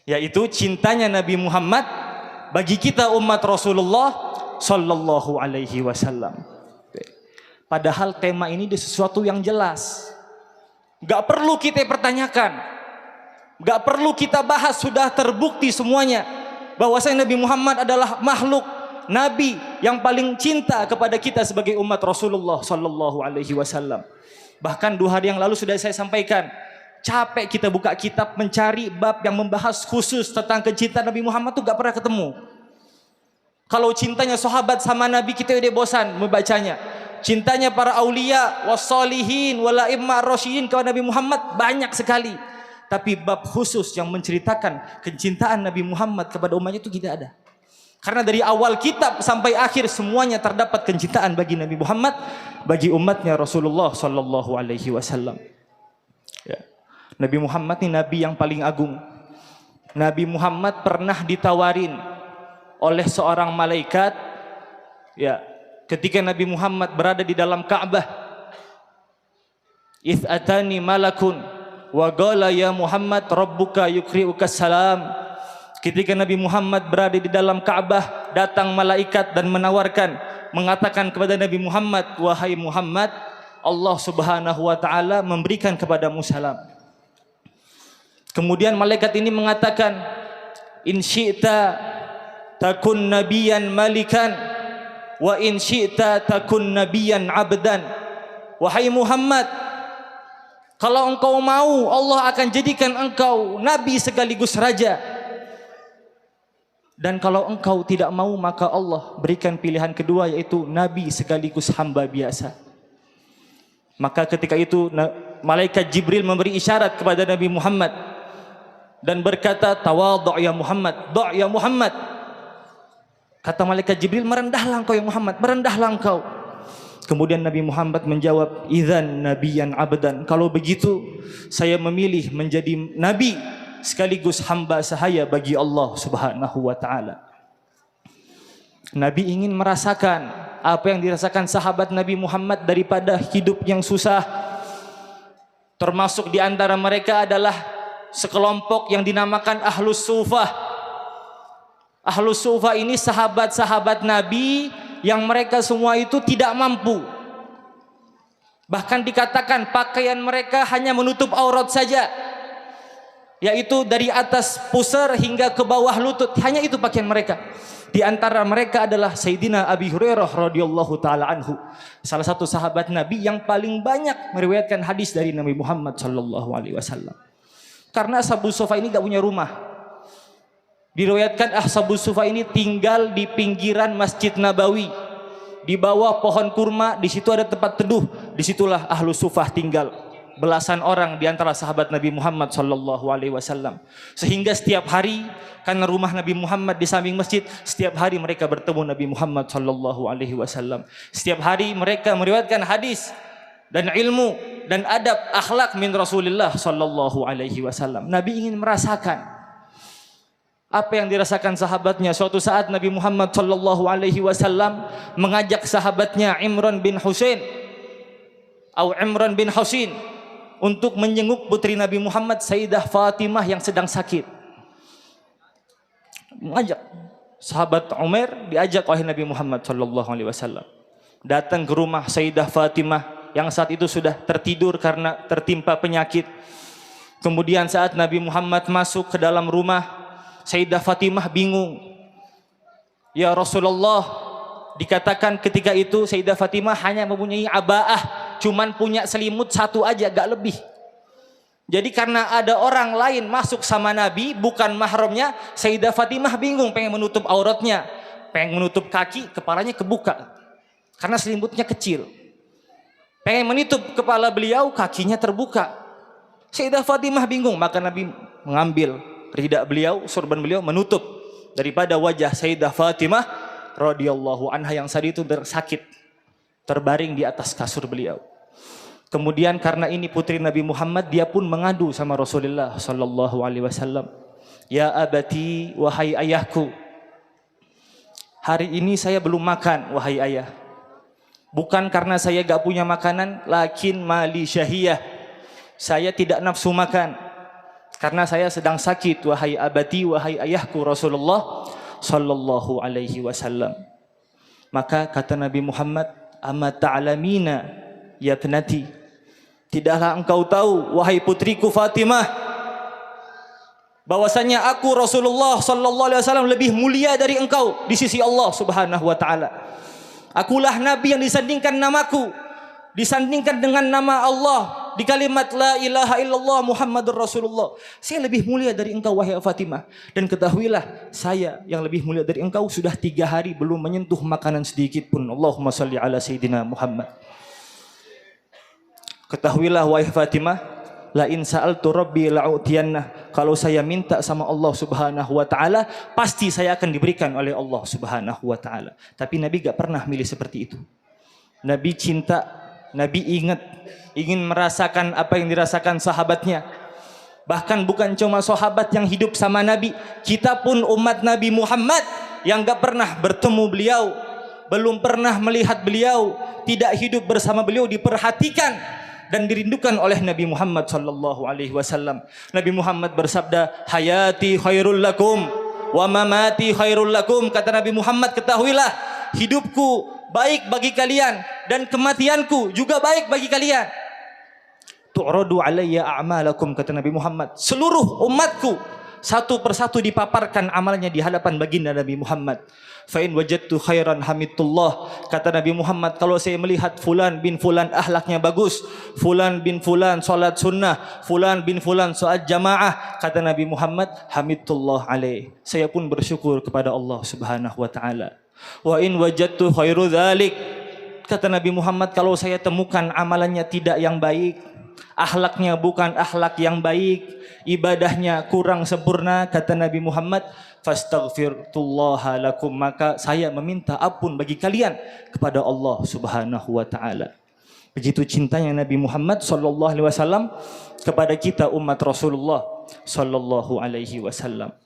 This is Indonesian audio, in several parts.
yaitu cintanya Nabi Muhammad bagi kita umat Rasulullah sallallahu alaihi wasallam. Padahal tema ini sesuatu yang jelas, gak perlu kita pertanyakan, gak perlu kita bahas, sudah terbukti semuanya bahwasanya Nabi Muhammad adalah makhluk Nabi yang paling cinta kepada kita sebagai umat Rasulullah sallallahu alaihi wasallam. Bahkan 2 hari yang lalu sudah saya sampaikan, capek kita buka kitab mencari bab yang membahas khusus tentang kecintaan Nabi Muhammad tuh gak pernah ketemu. Kalau cintanya sahabat sama Nabi kita udah bosan membacanya. Cintanya para aulia wassalihin wal a'immah rasyidin kepada Nabi Muhammad banyak sekali. Tapi bab khusus yang menceritakan kecintaan Nabi Muhammad kepada umatnya itu tidak ada. Karena dari awal kitab sampai akhir semuanya terdapat kecintaan bagi Nabi Muhammad, bagi umatnya Rasulullah sallallahu alaihi wasallam. Ya. Nabi Muhammad ini nabi yang paling agung. Nabi Muhammad pernah ditawarin oleh seorang malaikat, ya, ketika Nabi Muhammad berada di dalam Ka'bah. "Its atani malakun wa qala ya Muhammad rabbuka yukri'uka salam." Ketika Nabi Muhammad berada di dalam Ka'bah, datang malaikat dan menawarkan, mengatakan kepada Nabi Muhammad, "Wahai Muhammad, Allah Subhanahu wa taala memberikan kepadamu salam." Kemudian malaikat ini mengatakan, "In syi'ta takun nabiyan malikan wa in syi'ta takun nabiyan abdan." Wahai Muhammad, kalau engkau mau, Allah akan jadikan engkau nabi sekaligus raja. Dan kalau engkau tidak mau, maka Allah berikan pilihan kedua, yaitu nabi sekaligus hamba biasa. Maka ketika itu malaikat Jibril memberi isyarat kepada Nabi Muhammad dan berkata, "Tawadhu' ya Muhammad, do' ya Muhammad." Kata malaikat Jibril, "Merendahlah engkau ya Muhammad, merendahlah engkau." Kemudian Nabi Muhammad menjawab, "Idzan nabiyan abdan." Kalau begitu saya memilih menjadi nabi sekaligus hamba sahaya bagi Allah Subhanahu wa taala. Nabi ingin merasakan apa yang dirasakan sahabat Nabi Muhammad daripada hidup yang susah. Termasuk di antara mereka adalah sekelompok yang dinamakan Ahlus Sufah. Ahlus Sufah ini sahabat-sahabat Nabi yang mereka semua itu tidak mampu. Bahkan dikatakan pakaian mereka hanya menutup aurat saja, yaitu dari atas pusar hingga ke bawah lutut, hanya itu pakaian mereka. Di antara mereka adalah Sayyidina Abi Hurairah radhiyallahu taala anhu, salah satu sahabat Nabi yang paling banyak meriwayatkan hadis dari Nabi Muhammad sallallahu alaihi wasallam. Karena Ashabus Sufah ini gak punya rumah. Diriwayatkan Ashabus Sufah ini tinggal di pinggiran Masjid Nabawi, di bawah pohon kurma, di situ ada tempat teduh, disitulah Ahlus Sufah tinggal. Belasan orang di antara sahabat Nabi Muhammad sallallahu alaihi wasallam. Sehingga setiap hari, karena rumah Nabi Muhammad di samping masjid, setiap hari mereka bertemu Nabi Muhammad sallallahu alaihi wasallam. Setiap hari mereka meriwayatkan hadis dan ilmu dan adab akhlak min Rasulullah sallallahu alaihi wasallam. Nabi ingin merasakan apa yang dirasakan sahabatnya. Suatu saat Nabi Muhammad sallallahu alaihi wasallam mengajak sahabatnya Imran bin Husain atau Imran bin Husain untuk menjenguk putri Nabi Muhammad Sayyidah Fatimah yang sedang sakit. Mengajak sahabat Umar, diajak oleh Nabi Muhammad sallallahu alaihi wasallam datang ke rumah Sayyidah Fatimah yang saat itu sudah tertidur karena tertimpa penyakit. Kemudian saat Nabi Muhammad masuk ke dalam rumah, Sayyidah Fatimah bingung. "Ya Rasulullah," dikatakan ketika itu Sayyidah Fatimah hanya mempunyai abaah, cuman punya selimut satu aja, gak lebih. Jadi karena ada orang lain masuk sama Nabi bukan mahramnya, Sayyidah Fatimah bingung, pengen menutup auratnya, pengen menutup kaki, kepalanya kebuka karena selimutnya kecil. Pengen menutup kepala beliau, kakinya terbuka. Sayyidah Fatimah bingung, maka Nabi mengambil ridak beliau, sorban beliau, menutup daripada wajah Sayyidah Fatimah radhiyallahu anha yang saat itu sakit, terbaring di atas kasur beliau. Kemudian karena ini putri Nabi Muhammad, dia pun mengadu sama Rasulullah sallallahu alaihi wasallam. "Ya abati, wahai ayahku, hari ini saya belum makan, wahai ayah. Bukan karena saya gak punya makanan, lakin mali syahiyah. Saya tidak nafsu makan. karena saya sedang sakit, wahai abati, wahai ayahku Rasulullah sallallahu alaihi wasallam. Maka kata Nabi Muhammad, amma ta'lamina ya ibnati, tidaklah engkau tahu wahai putriku Fatimah, bahwasanya aku Rasulullah sallallahu alaihi wasallam lebih mulia dari engkau di sisi Allah Subhanahu wa taala. Akulah nabi yang disandingkan namaku, disandingkan dengan nama Allah di kalimat la ilaha illallah Muhammadur Rasulullah. Saya lebih mulia dari engkau wahai Fatimah. Dan ketahuilah, saya yang lebih mulia dari engkau sudah 3 hari belum menyentuh makanan sedikit pun. Allahumma salli ala Sayyidina Muhammad. Ketahuilah wahai Fatimah, la in sa'altu rabbi la'utiyanna, kalau saya minta sama Allah Subhanahu wa taala, pasti saya akan diberikan oleh Allah Subhanahu wa taala. Tapi Nabi gak pernah milih seperti itu. Nabi cinta, Nabi ingat, ingin merasakan apa yang dirasakan sahabatnya. Bahkan bukan cuma sahabat yang hidup sama Nabi, kita pun umat Nabi Muhammad yang gak pernah bertemu beliau, belum pernah melihat beliau, tidak hidup bersama beliau, diperhatikan dan dirindukan oleh Nabi Muhammad sallallahu alaihi wasallam. Nabi Muhammad bersabda, hayati khairul lakum wa mamati khairul lakum. Kata Nabi Muhammad, ketahuilah, hidupku baik bagi kalian dan kematianku juga baik bagi kalian. Tu'radu alayya a'malakum, kata Nabi Muhammad, seluruh umatku satu persatu dipaparkan amalnya di hadapan baginda Nabi Muhammad. Fa in wajadtu khairan hamidullah, kata Nabi Muhammad, kalau saya melihat fulan bin fulan akhlaknya bagus, fulan bin fulan salat sunnah, fulan bin fulan salat jamaah, kata Nabi Muhammad, hamidullah alaih, saya pun bersyukur kepada Allah Subhanahu wa taala. Wa in wajadtu khairu dzalik, kata Nabi Muhammad, kalau saya temukan amalannya tidak yang baik, akhlaknya bukan akhlak yang baik, ibadahnya kurang sempurna, kata Nabi Muhammad, fastaghfirullah lakum, maka saya meminta ampun bagi kalian kepada Allah Subhanahu wa taala. Begitu cintanya Nabi Muhammad sallallahu alaihi wasallam kepada kita umat Rasulullah sallallahu alaihi wasallam.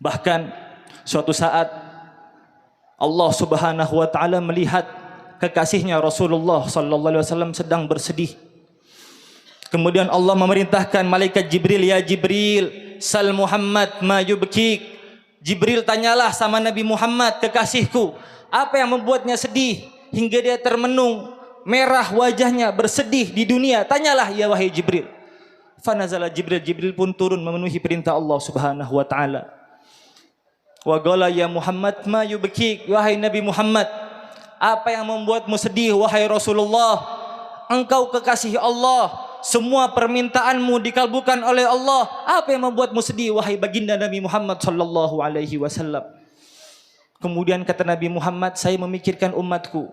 Bahkan suatu saat Allah Subhanahu wa taala melihat kekasihnya Rasulullah sallallahu alaihi wasallam sedang bersedih. Kemudian Allah memerintahkan malaikat Jibril, ya Jibril, sal Muhammad ma yubkik. Jibril tanyalah sama Nabi Muhammad, kekasihku, apa yang membuatnya sedih hingga dia termenung, merah wajahnya, bersedih di dunia. Tanyalah ya wahai Jibril. Fanazala Jibril, Jibril pun turun memenuhi perintah Allah Subhanahu wa taala. Wa qala ya Muhammad ma yubkik, wahai Nabi Muhammad, apa yang membuatmu sedih wahai Rasulullah? Engkau kekasih Allah, semua permintaanmu dikabulkan oleh Allah. Apa yang membuatmu sedih wahai baginda Nabi Muhammad sallallahu alaihi wasallam? Kemudian kata Nabi Muhammad, saya memikirkan umatku.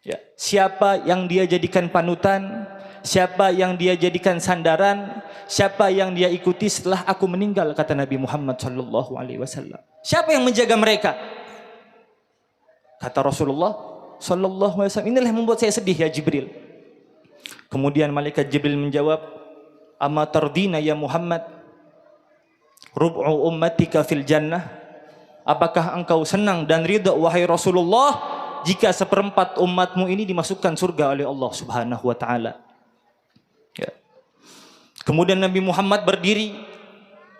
Ya, siapa yang dia jadikan panutan, siapa yang dia jadikan sandaran, siapa yang dia ikuti setelah aku meninggal, kata Nabi Muhammad sallallahu alaihi wasallam. Siapa yang menjaga mereka? Kata Rasulullah sallallahu alaihi wasallam, inilah yang membuat saya sedih ya Jibril. Kemudian malaikat Jibril menjawab, amma tardina ya Muhammad rub'u ummatika fil jannah, apakah engkau senang dan ridha wahai Rasulullah jika seperempat umatmu ini dimasukkan surga oleh Allah Subhanahu wa taala? Ya. Kemudian Nabi Muhammad berdiri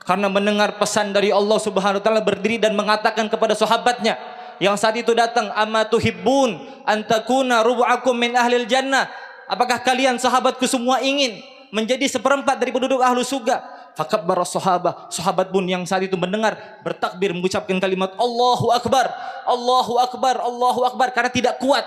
karena mendengar pesan dari Allah Subhanahu wa taala, berdiri dan mengatakan kepada sahabatnya yang saat itu datang, amma tuhibbun antakuna rub'akum min ahlil jannah, apakah kalian sahabatku semua ingin menjadi seperempat dari penduduk ahlu surga? Fakabbara sahabah, sahabat pun yang saat itu mendengar bertakbir mengucapkan kalimat Allahu Akbar, Allahu Akbar, Allahu Akbar, karena tidak kuat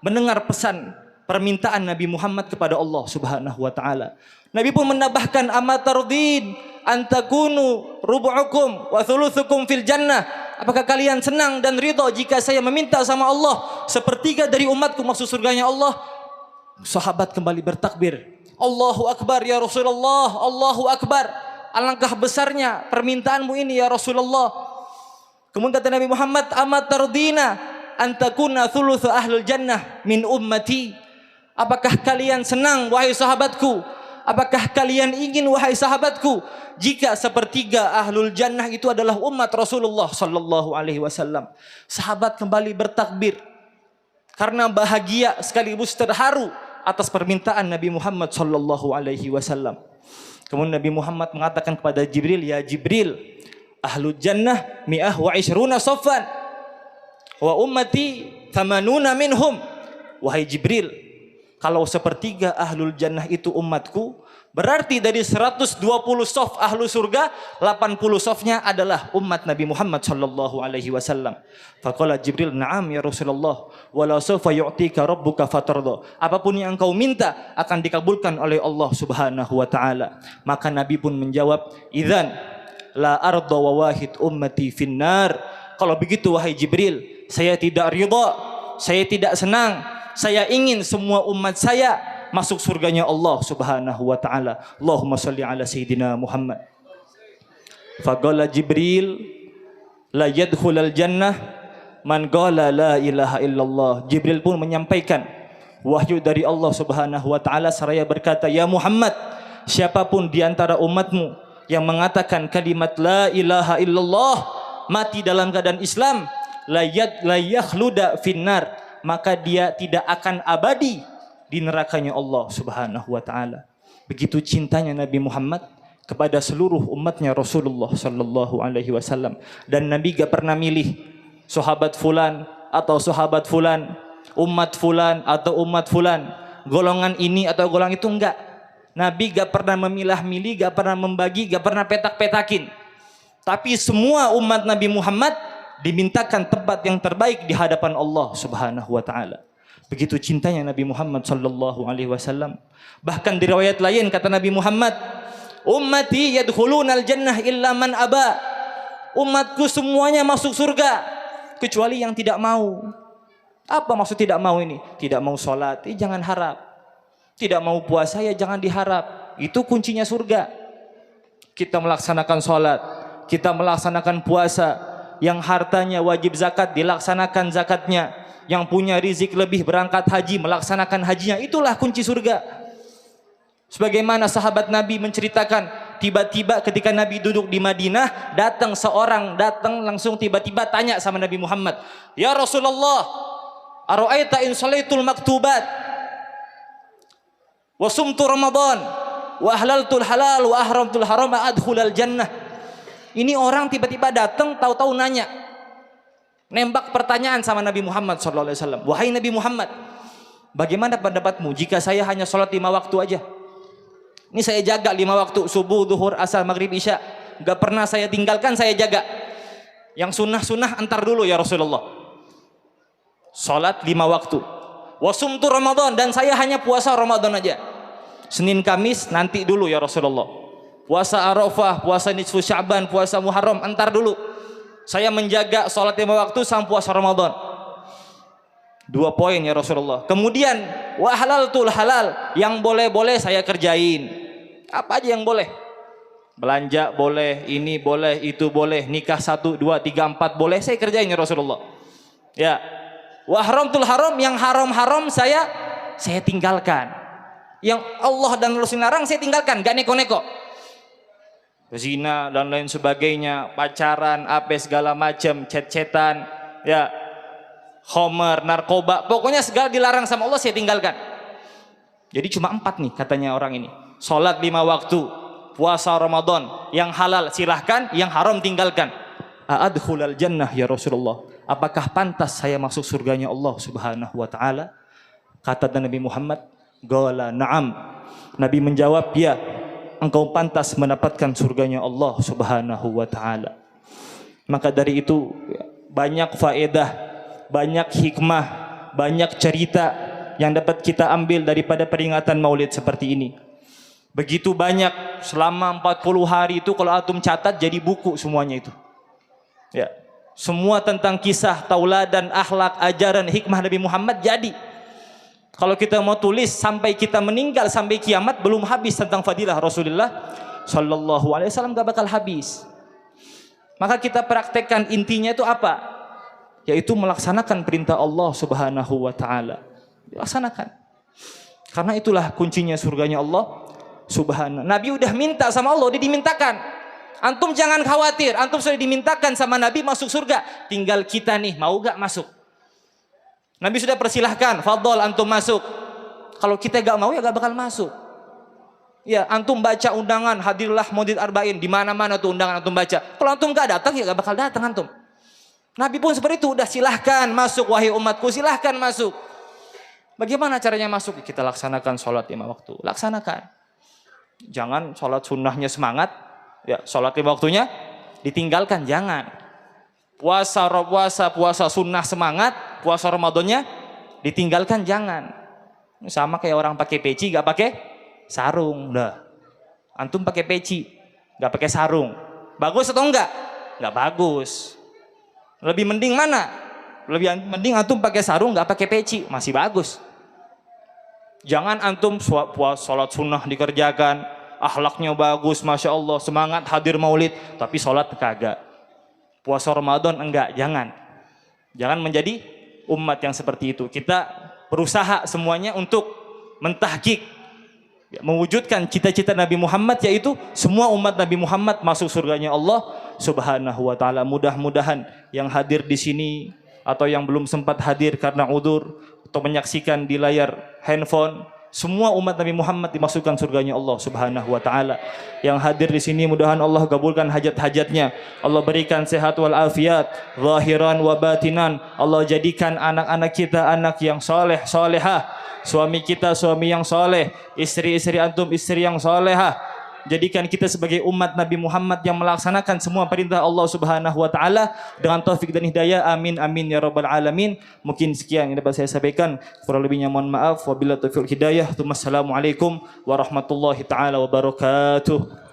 mendengar pesan permintaan Nabi Muhammad kepada Allah Subhanahu wa taala. Nabi pun menambahkan, amma tardin antakunu rubu'ukum wa thuluthukum fil jannah, apakah kalian senang dan ridha jika saya meminta sama Allah sepertiga dari umatku masuk surganya Allah? Sahabat kembali bertakbir, Allahu Akbar ya Rasulullah, Allahu Akbar, alangkah besarnya permintaanmu ini ya Rasulullah. Kemudian kata Nabi Muhammad, amma tardina antakuna thuluthu ahlul jannah min ummati, apakah kalian senang wahai sahabatku, apakah kalian ingin wahai sahabatku jika sepertiga ahlul jannah itu adalah umat Rasulullah sallallahu alaihi wasallam? Sahabat kembali bertakbir karena bahagia sekaligus terharu atas permintaan Nabi Muhammad sallallahu alaihi wasallam. Kemudian Nabi Muhammad mengatakan kepada Jibril, ya Jibril, ahlul jannah mi'ah wa ishruna saffan wa ummati thamanuna minhum. Wahai Jibril, kalau sepertiga ahlul jannah itu umatku, berarti dari 120 sof ahlu surga, 80 sofnya adalah umat Nabi Muhammad sallallahu alaihi wasallam. Faqala Jibril, na'am ya Rasulullah, wala sawfa yu'tika rabbuka fatarda. Apapun yang engkau minta akan dikabulkan oleh Allah Subhanahu wa taala. Maka Nabi pun menjawab, idzan la arda wa wahid ummati finnar. Kalau begitu wahai Jibril, saya tidak ridha, saya tidak senang, saya ingin semua umat saya masuk surganya Allah Subhanahu wa taala. Allahumma shalli ala sayyidina Muhammad. Faqala Jibril, la yadkhulul jannah man qala la ilaha illallah. Jibril pun menyampaikan wahyu dari Allah Subhanahu wa taala seraya berkata, ya Muhammad, siapapun di antara umatmu yang mengatakan kalimat la ilaha illallah, mati dalam keadaan Islam, la yakhluda finnar, maka dia tidak akan abadi di nerakanya Allah Subhanahu wa taala. Begitu cintanya Nabi Muhammad kepada seluruh umatnya Rasulullah sallallahu alaihi wasallam. Dan Nabi gak pernah milih sahabat fulan atau sahabat fulan, umat fulan atau umat fulan, golongan ini atau golongan itu, enggak. Nabi gak pernah memilah-milih, gak pernah membagi, gak pernah petak-petakin. Tapi semua umat Nabi Muhammad dimintakan tempat yang terbaik di hadapan Allah Subhanahu wa taala. Begitu cintanya Nabi Muhammad sallallahu alaihi wasallam. Bahkan di riwayat lain kata Nabi Muhammad, ummati yadkhulunal jannah illa man aba. Umatku semuanya masuk surga kecuali yang tidak mau. Apa maksud tidak mau ini? Tidak mau sholat, jangan harap. Tidak mau puasa, ya jangan diharap. Itu kuncinya surga. Kita melaksanakan sholat, kita melaksanakan puasa, yang hartanya wajib zakat dilaksanakan zakatnya, yang punya rizik lebih berangkat haji melaksanakan hajinya, itulah kunci surga. Sebagaimana sahabat Nabi menceritakan, tiba-tiba ketika Nabi duduk di Madinah, datang seorang, langsung tiba-tiba tanya sama Nabi Muhammad, ya Rasulullah, ara'aita in sholaitul maktubat wa sumtu Ramadan wa ahlaltul halal wa ahramtul haram adkhulal jannah. Ini orang tiba-tiba datang, tahu-tahu nanya, nembak pertanyaan sama Nabi Muhammad SAW. Wahai Nabi Muhammad, bagaimana pendapatmu jika saya hanya sholat 5 waktu aja? Ini saya jaga 5 waktu, subuh, duhur, asar, maghrib, isya. Gak pernah saya tinggalkan, saya jaga. Yang sunnah-sunnah antar dulu ya Rasulullah. Sholat 5 waktu. Wasumtu Ramadan, dan saya hanya puasa Ramadan aja. Senin Kamis nanti dulu ya Rasulullah. Puasa Arafah, puasa nisfu Sya'ban, puasa Muharram, antar dulu. Saya menjaga sholat 5 waktu sama puasa Ramadan. 2 poin ya Rasulullah. Kemudian wa halaltul halal, yang boleh-boleh saya kerjain. Apa aja yang boleh? Belanja boleh, ini boleh, itu boleh, nikah 1, 2, 3, 4 boleh, saya kerjain ya Rasulullah. Ya. Wa haramtul haram, yang haram-haram saya tinggalkan. Yang Allah dan Rasul larang saya tinggalkan, gak neko-neko. Zina dan lain sebagainya, pacaran, apa segala macam, chat-chatan, ya, khomer, narkoba, pokoknya segala dilarang sama Allah saya tinggalkan. Jadi cuma 4 nih katanya orang ini. Sholat 5 waktu, puasa Ramadan, yang halal silahkan, yang haram tinggalkan. A'adkhulal jannah ya Rasulullah. Apakah pantas saya masuk surganya Allah Subhanahu wa taala? Kata Nabi Muhammad, qala na'am. Nabi menjawab, ya, engkau pantas mendapatkan surganya Allah Subhanahu wa taala. Maka dari itu banyak faedah, banyak hikmah, banyak cerita yang dapat kita ambil daripada peringatan Maulid seperti ini. Begitu banyak, selama 40 hari itu kalau antum catat jadi buku semuanya itu. Ya, semua tentang kisah, tauladan, akhlak, ajaran, hikmah Nabi Muhammad jadi. Kalau kita mau tulis sampai kita meninggal sampai kiamat belum habis tentang fadilah Rasulullah sallallahu alaihi wasallam, gak bakal habis. Maka kita praktekkan, intinya itu apa? Yaitu melaksanakan perintah Allah Subhanahu wa taala. Laksanakan. Karena itulah kuncinya surganya Allah Subhanahu. Nabi udah minta sama Allah, dia dimintakan. Antum jangan khawatir, antum sudah dimintakan sama Nabi masuk surga. Tinggal kita nih mau gak masuk. Nabi sudah persilahkan, fadhol antum masuk. Kalau kita gak mau ya gak bakal masuk. Ya, antum baca undangan, hadirlah Maulid Arba'in, di mana-mana tuh undangan antum baca. Kalau antum gak datang, ya gak bakal datang antum. Nabi pun seperti itu, udah silahkan masuk wahai umatku, silahkan masuk. Bagaimana caranya masuk? Kita laksanakan sholat 5 waktu, laksanakan. Jangan sholat sunnahnya semangat, ya sholat 5 waktunya ditinggalkan, jangan. Puasa sunnah semangat, puasa Ramadannya ditinggalkan, jangan. Sama kayak orang pakai peci gak pakai sarung. Dah, antum pakai peci gak pakai sarung, bagus atau enggak? Enggak bagus. Lebih mending mana? Lebih mending antum pakai sarung gak pakai peci, masih bagus. Jangan antum sholat sunnah dikerjakan, akhlaknya bagus, masya Allah, semangat hadir maulid, tapi sholat kagak. Puasa Ramadan enggak, jangan. Jangan menjadi umat yang seperti itu. Kita berusaha semuanya untuk mentahqiq, mewujudkan cita-cita Nabi Muhammad, yaitu semua umat Nabi Muhammad masuk surganya Allah Subhanahu wa taala. Mudah-mudahan yang hadir di sini atau yang belum sempat hadir karena udzur atau menyaksikan di layar handphone, semua umat Nabi Muhammad dimasukkan surganya Allah Subhanahu wa taala. Yang hadir di sini mudahan Allah kabulkan hajat-hajatnya. Allah berikan sehat wal afiat zahiran wa batinan. Allah jadikan anak-anak kita anak yang soleh solehah. Suami kita suami yang soleh, istri-istri antum istri yang solehah. Jadikan kita sebagai umat Nabi Muhammad yang melaksanakan semua perintah Allah Subhanahu wa taala dengan taufik dan hidayah. Amin amin ya rabbal alamin. Mungkin sekian yang dapat saya sampaikan. Kurang lebihnya mohon maaf. Wabillahi taufiq hidayah. Wassalamualaikum warahmatullahi taala wabarakatuh.